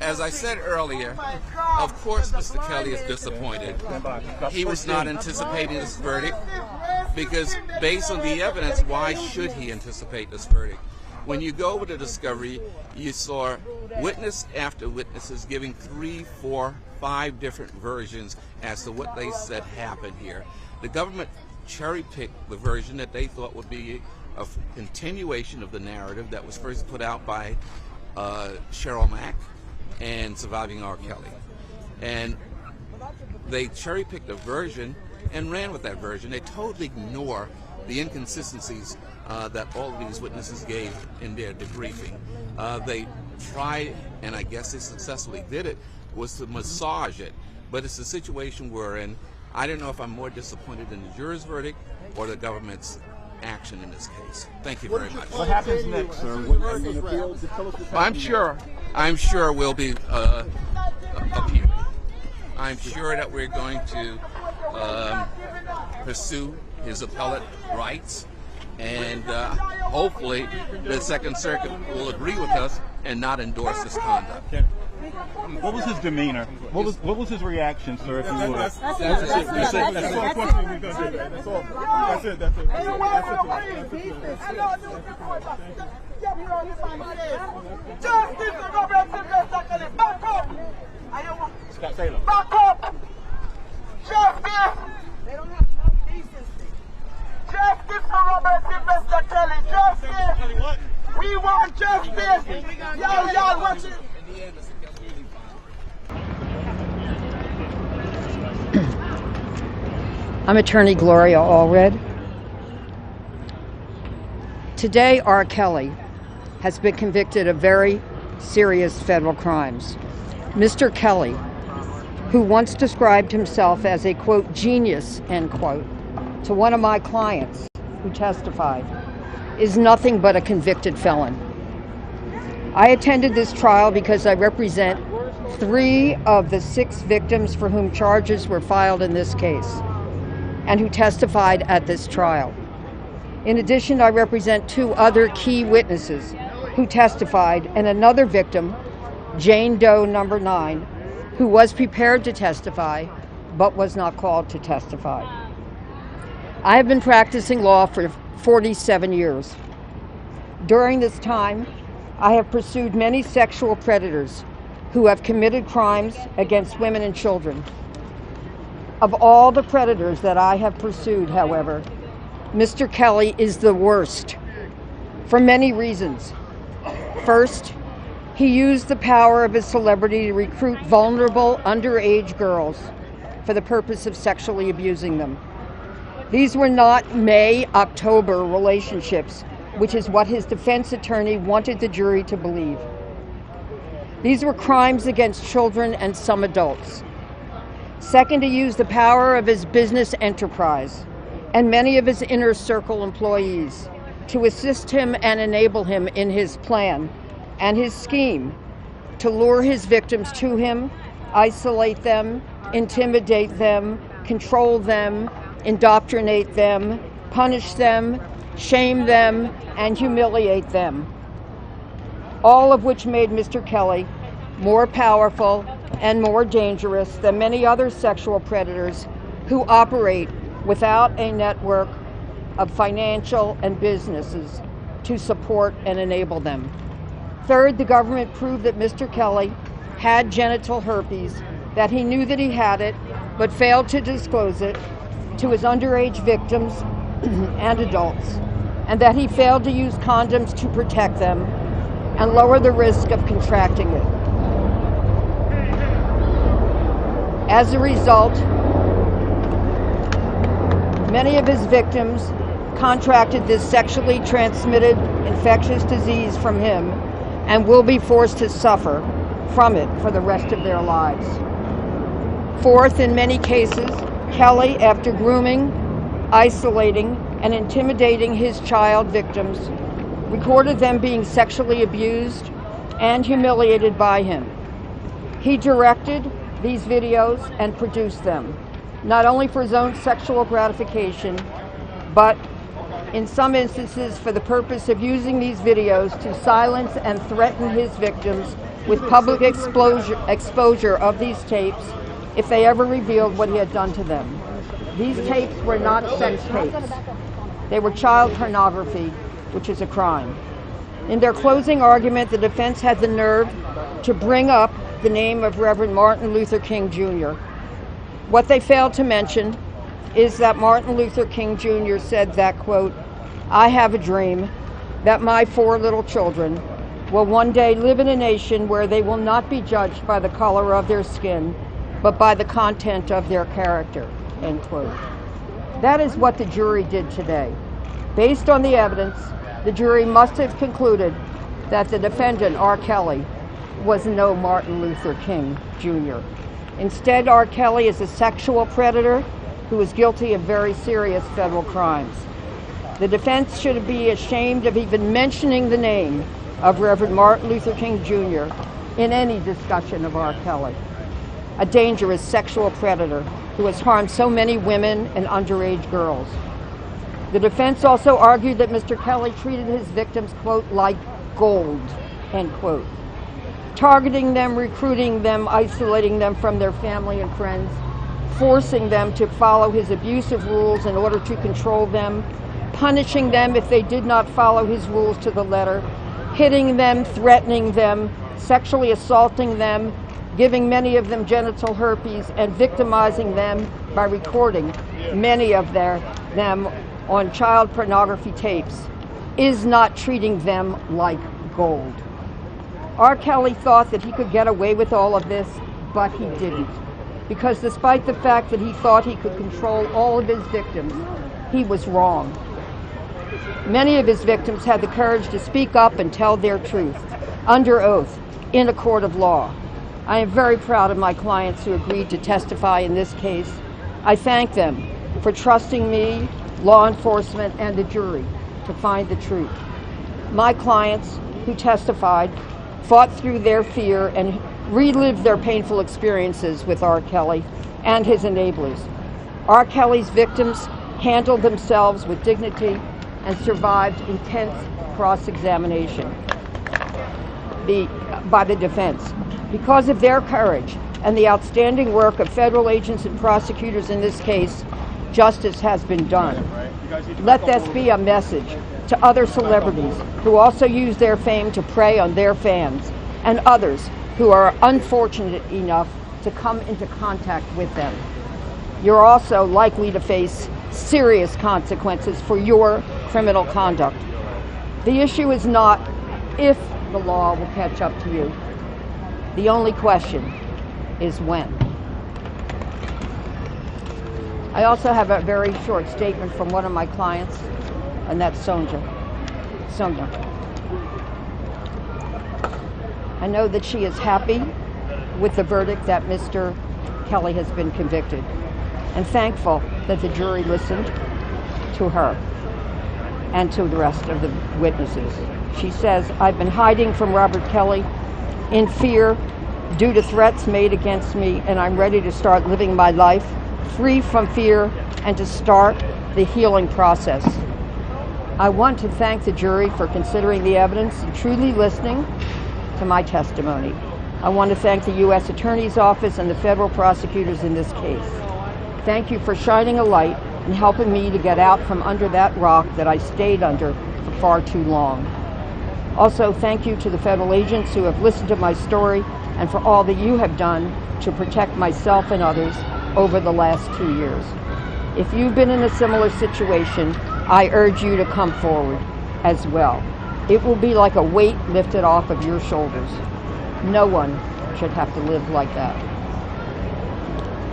as I said earlier, of course Mr. Kelly is disappointed. He was not anticipating this verdict because based on the evidence, why should he anticipate this verdict? When you go with the discovery, you saw witness after witnesses giving 3, 4, 5 different versions as to what they said happened here. The government cherry-picked the version that they thought would be a continuation of the narrative that was first put out by Cheryl Mack and Surviving R. Kelly. And they cherry-picked a version and ran with that version. They totally ignore the inconsistencies that all of these witnesses gave in their debriefing. They tried, and I guess they successfully did it, was to massage it. But it's a situation we're in. I don't know if I'm more disappointed in the juror's verdict or the government's action in this case. Thank you very much. What happens next, sir? I'm sure we'll be appealing. I'm sure that we're going to pursue his appellate rights, and hopefully the Second Circuit will agree with us and not endorse this conduct. What was his demeanor? What was his reaction, sir? If you would. That's all question we're gonna do. That's all. That's it. Justice for Robert Sylvester. Back up! Scott Taylor. Back up! Justice! They don't have no decency. Justice for Robert Sylvester Kelly. Justice! We want justice! Y'all watch it! I'm attorney Gloria Allred. Today, R. Kelly has been convicted of very serious federal crimes. Mr. Kelly, who once described himself as a, quote, genius, end quote, to one of my clients who testified, is nothing but a convicted felon. I attended this trial because I represent 3 of the 6 victims for whom charges were filed in this case and who testified at this trial. In addition, I represent 2 other key witnesses who testified and another victim, Jane Doe number 9, who was prepared to testify but was not called to testify. I have been practicing law for 47 years. During this time, I have pursued many sexual predators who have committed crimes against women and children. Of all the predators that I have pursued, however, Mr. Kelly is the worst for many reasons. First, he used the power of his celebrity to recruit vulnerable underage girls for the purpose of sexually abusing them. These were not May-October relationships, which is what his defense attorney wanted the jury to believe. These were crimes against children and some adults. Second, he used the power of his business enterprise and many of his inner circle employees to assist him and enable him in his plan and his scheme to lure his victims to him, isolate them, intimidate them, control them, indoctrinate them, punish them, shame them, and humiliate them. All of which made Mr. Kelly more powerful and more dangerous than many other sexual predators who operate without a network of financial and businesses to support and enable them. Third, the government proved that Mr. Kelly had genital herpes, that he knew that he had it, but failed to disclose it to his underage victims and adults, and that he failed to use condoms to protect them and lower the risk of contracting it. As a result, many of his victims contracted this sexually transmitted infectious disease from him and will be forced to suffer from it for the rest of their lives. Fourth, in many cases, Kelly, after grooming, isolating, and intimidating his child victims, recorded them being sexually abused and humiliated by him. He directed these videos and produced them, not only for his own sexual gratification, but in some instances for the purpose of using these videos to silence and threaten his victims with public exposure of these tapes if they ever revealed what he had done to them. These tapes were not sex tapes. They were child pornography, which is a crime. In their closing argument, the defense had the nerve to bring up the name of Reverend Martin Luther King Jr. What they failed to mention is that Martin Luther King Jr. said that, quote, "I have a dream that my 4 little children will one day live in a nation where they will not be judged by the color of their skin, but by the content of their character," end quote. That is what the jury did today. Based on the evidence, the jury must have concluded that the defendant, R. Kelly, was no Martin Luther King Jr. Instead, R. Kelly is a sexual predator who is guilty of very serious federal crimes. The defense should be ashamed of even mentioning the name of Reverend Martin Luther King Jr. in any discussion of R. Kelly, a dangerous sexual predator who has harmed so many women and underage girls. The defense also argued that Mr. Kelly treated his victims, quote, like gold, end quote, targeting them, recruiting them, isolating them from their family and friends, forcing them to follow his abusive rules in order to control them, punishing them if they did not follow his rules to the letter, hitting them, threatening them, sexually assaulting them, giving many of them genital herpes, and victimizing them by recording many of them on child pornography tapes, is not treating them like gold. R. Kelly thought that he could get away with all of this, but he didn't. Because despite the fact that he thought he could control all of his victims, he was wrong. Many of his victims had the courage to speak up and tell their truth, under oath, in a court of law. I am very proud of my clients who agreed to testify in this case. I thank them for trusting me, law enforcement, and the jury to find the truth. My clients who testified fought through their fear and relived their painful experiences with R. Kelly and his enablers. R. Kelly's victims handled themselves with dignity and survived intense cross-examination by the defense. Because of their courage and the outstanding work of federal agents and prosecutors in this case, justice has been done. Let this be a message to other celebrities who also use their fame to prey on their fans and others who are unfortunate enough to come into contact with them. You're also likely to face serious consequences for your criminal conduct. The issue is not if the law will catch up to you. The only question is when. I also have a very short statement from one of my clients, and that's Sonia. I know that she is happy with the verdict that Mr. Kelly has been convicted, and thankful that the jury listened to her and to the rest of the witnesses. She says, "I've been hiding from Robert Kelly in fear due to threats made against me, and I'm ready to start living my life free from fear and to start the healing process. I want to thank the jury for considering the evidence and truly listening to my testimony. I want to thank the U.S. Attorney's Office and the federal prosecutors in this case. Thank you for shining a light and helping me to get out from under that rock that I stayed under for far too long. Also, thank you to the federal agents who have listened to my story and for all that you have done to protect myself and others over the last 2 years. If you've been in a similar situation, I urge you to come forward as well. It will be like a weight lifted off of your shoulders. No one should have to live like that."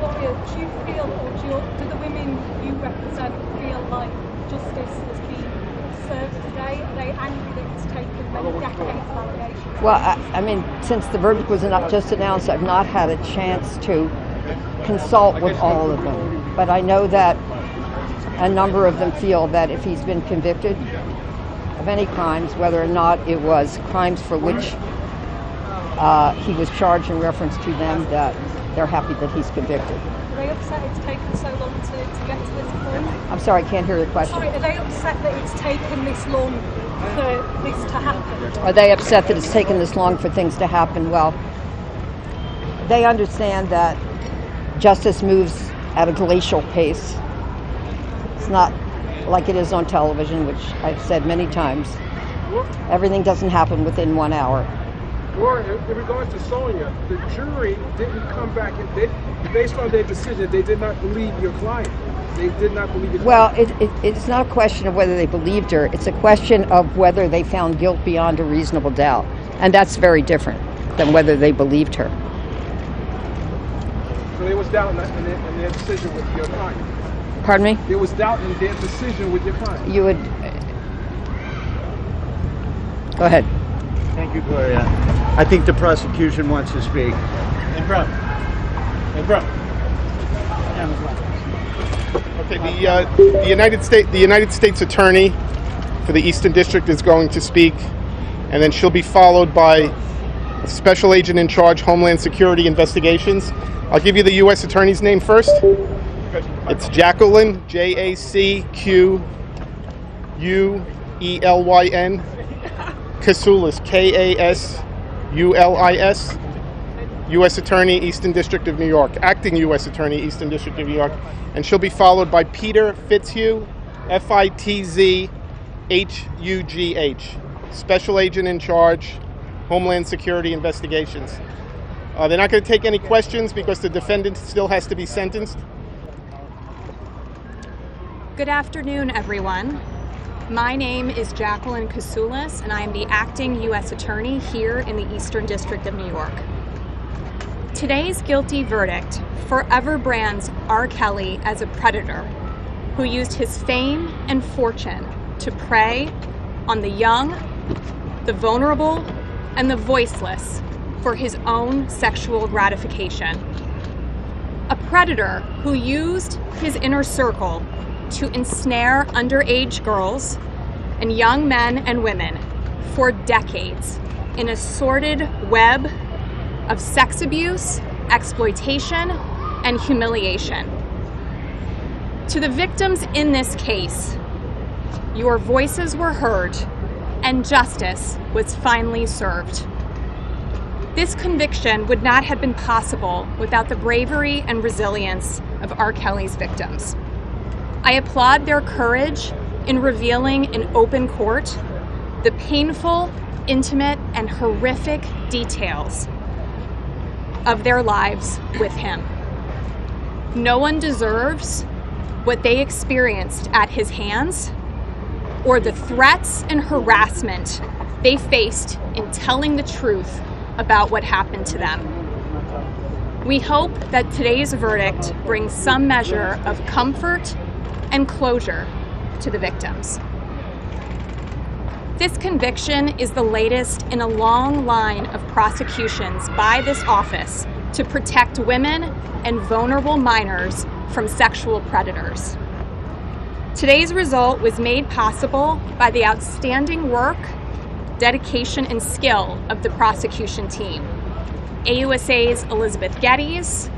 Gloria, do you feel, or do the women you represent feel like justice has been served today? Are they angry that it's taken many decades of allegations? Well, I mean, since the verdict was not just announced, I've not had a chance to consult with all of them. But I know that a number of them feel that if he's been convicted of any crimes, whether or not it was crimes for which he was charged in reference to them, that they're happy that he's convicted. Are they upset it's taken so long to get to this point? I'm sorry, I can't hear the question. Sorry, are they upset that it's taken this long for this to happen? Are they upset that it's taken this long for things to happen? Well, they understand that justice moves at a glacial pace. It's not like it is on television, which I've said many times. Everything doesn't happen within 1 hour. Gloria, in regards to Sonia, the jury didn't come back, and based on their decision, they did not believe your client. They did not believe your client. Well, it's not a question of whether they believed her. It's a question of whether they found guilt beyond a reasonable doubt. And that's very different than whether they believed her. So there was doubt in their decision with your client. Pardon me? There was doubt in their decision with your client. You would... Go ahead. Thank you, Gloria. I think the prosecution wants to speak. In front. Okay, the United States Attorney for the Eastern District is going to speak, and then she'll be followed by Special Agent in Charge, Homeland Security Investigations. I'll give you the U.S. Attorney's name first. It's Jacquelyn, Jacquelyn Kasulis, Kasulis, U.S. Attorney, Eastern District of New York, Acting U.S. Attorney, Eastern District of New York, and she'll be followed by Peter Fitzhugh, Fitzhugh, Special Agent in Charge, Homeland Security Investigations. They're not going to take any questions because the defendant still has to be sentenced. Good afternoon, everyone. My name is Jacquelyn Kasulis, and I am the acting U.S. Attorney here in the Eastern District of New York. Today's guilty verdict forever brands R. Kelly as a predator who used his fame and fortune to prey on the young, the vulnerable, and the voiceless for his own sexual gratification. A predator who used his inner circle to ensnare underage girls and young men and women for decades in a sordid web of sex abuse, exploitation, and humiliation. To the victims in this case, your voices were heard and justice was finally served. This conviction would not have been possible without the bravery and resilience of R. Kelly's victims. I applaud their courage in revealing in open court the painful, intimate, and horrific details of their lives with him. No one deserves what they experienced at his hands or the threats and harassment they faced in telling the truth about what happened to them. We hope that today's verdict brings some measure of comfort and closure to the victims. This conviction is the latest in a long line of prosecutions by this office to protect women and vulnerable minors from sexual predators. Today's result was made possible by the outstanding work, dedication, and skill of the prosecution team. AUSA's Elizabeth Geddes,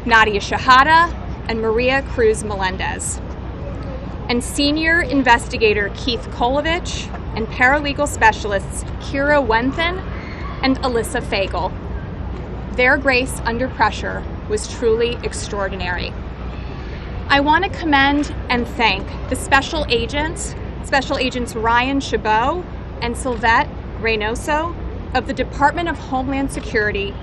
Nadia Shahada, and Maria Cruz Melendez. And senior investigator Keith Kolovich and paralegal specialists Kira Wenthen and Alyssa Fagel. Their grace under pressure was truly extraordinary. I want to commend and thank the Special Agents Ryan Chabot and Sylvette Reynoso of the Department of Homeland Security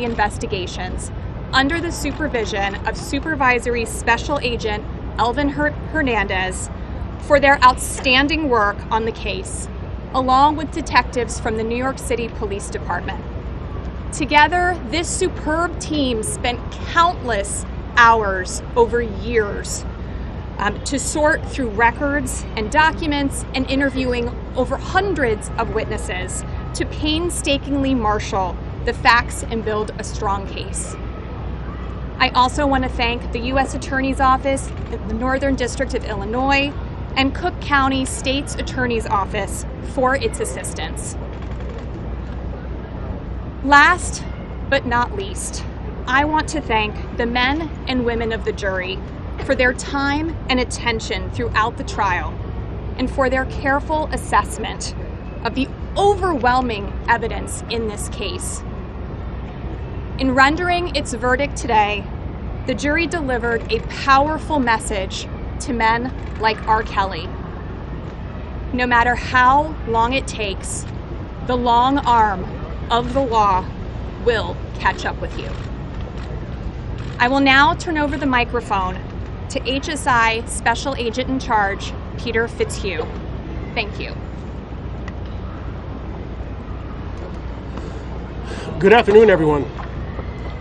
Investigations under the supervision of Supervisory Special Agent Elvin Hernandez for their outstanding work on the case, along with detectives from the New York City Police Department. Together, this superb team spent countless hours over years to sort through records and documents and interviewing over hundreds of witnesses to painstakingly marshal the facts and build a strong case. I also want to thank the U.S. Attorney's Office in the Northern District of Illinois and Cook County State's Attorney's Office for its assistance. Last but not least, I want to thank the men and women of the jury for their time and attention throughout the trial, and for their careful assessment of the overwhelming evidence in this case. In rendering its verdict today, the jury delivered a powerful message to men like R. Kelly. No matter how long it takes, the long arm of the law will catch up with you. I will now turn over the microphone to HSI Special Agent in Charge, Peter Fitzhugh. Thank you. Good afternoon, everyone.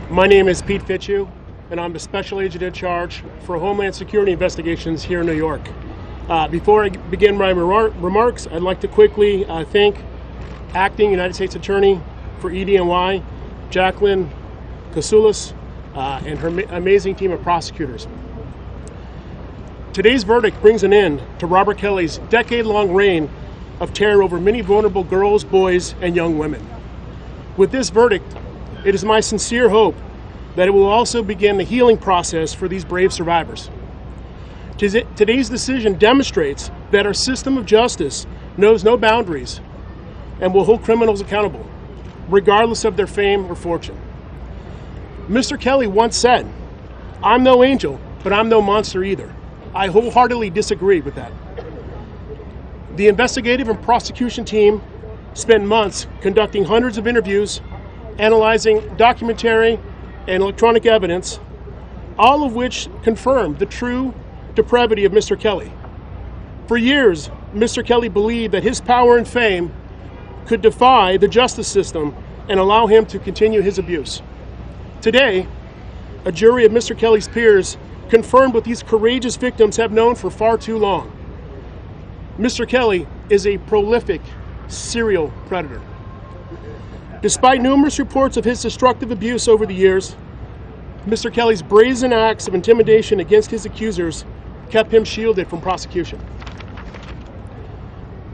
My name is Pete Fitzhugh, and I'm the Special Agent in Charge for Homeland Security Investigations here in New York. Before I begin my remarks, I'd like to quickly thank Acting United States Attorney for EDNY, Jacquelyn Kasulis, and her amazing team of prosecutors. Today's verdict brings an end to Robert Kelly's decade-long reign of terror over many vulnerable girls, boys, and young women. With this verdict, it is my sincere hope that it will also begin the healing process for these brave survivors. Today's decision demonstrates that our system of justice knows no boundaries and will hold criminals accountable, regardless of their fame or fortune. Mr. Kelly once said, "I'm no angel, but I'm no monster either." I wholeheartedly disagree with that. The investigative and prosecution team spent months conducting hundreds of interviews, analyzing documentary and electronic evidence, all of which confirmed the true depravity of Mr. Kelly. For years, Mr. Kelly believed that his power and fame could defy the justice system and allow him to continue his abuse. Today, a jury of Mr. Kelly's peers confirmed what these courageous victims have known for far too long. Mr. Kelly is a prolific serial predator. Despite numerous reports of his destructive abuse over the years, Mr. Kelly's brazen acts of intimidation against his accusers kept him shielded from prosecution.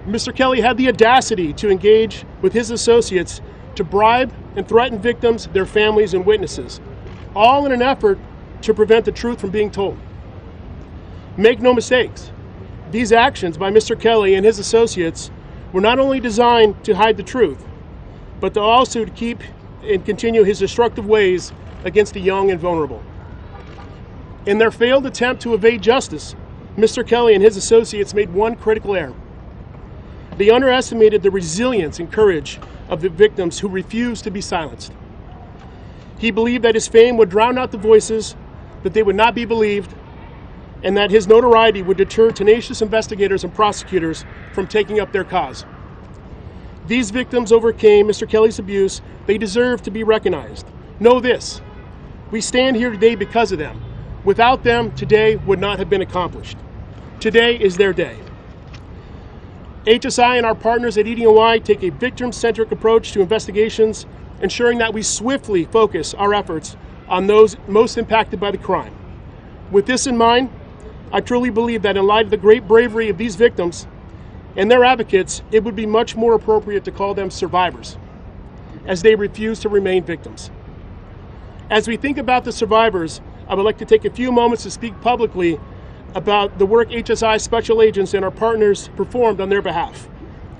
Mr. Kelly had the audacity to engage with his associates to bribe and threaten victims, their families, and witnesses, all in an effort to prevent the truth from being told. Make no mistakes, these actions by Mr. Kelly and his associates were not only designed to hide the truth, but also to keep and continue his destructive ways against the young and vulnerable. In their failed attempt to evade justice, Mr. Kelly and his associates made one critical error. They underestimated the resilience and courage of the victims who refused to be silenced. He believed that his fame would drown out the voices, that they would not be believed, and that his notoriety would deter tenacious investigators and prosecutors from taking up their cause. These victims overcame Mr. Kelly's abuse. They deserve to be recognized. Know this, we stand here today because of them. Without them, today would not have been accomplished. Today is their day. HSI and our partners at EDNY take a victim-centric approach to investigations, ensuring that we swiftly focus our efforts on those most impacted by the crime. With this in mind, I truly believe that in light of the great bravery of these victims and their advocates, it would be much more appropriate to call them survivors, as they refuse to remain victims. As we think about the survivors, I would like to take a few moments to speak publicly about the work HSI special agents and our partners performed on their behalf.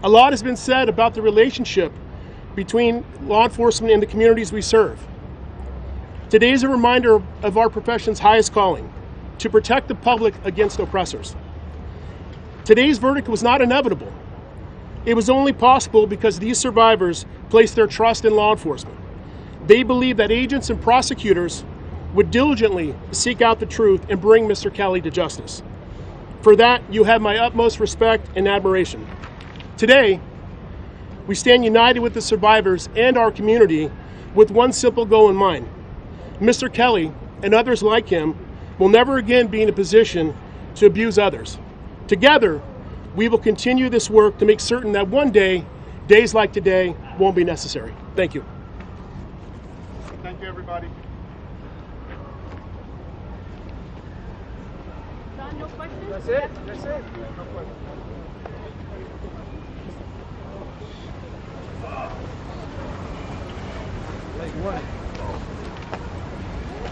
A lot has been said about the relationship between law enforcement and the communities we serve. Today is a reminder of our profession's highest calling, to protect the public against oppressors. Today's verdict was not inevitable. It was only possible because these survivors placed their trust in law enforcement. They believed that agents and prosecutors would diligently seek out the truth and bring Mr. Kelly to justice. For that, you have my utmost respect and admiration. Today, we stand united with the survivors and our community with one simple goal in mind. Mr. Kelly and others like him will never again be in a position to abuse others. Together, we will continue this work to make certain that one day, days like today won't be necessary. Thank you. Thank you, everybody. John, no questions? That's it. That's it. No questions.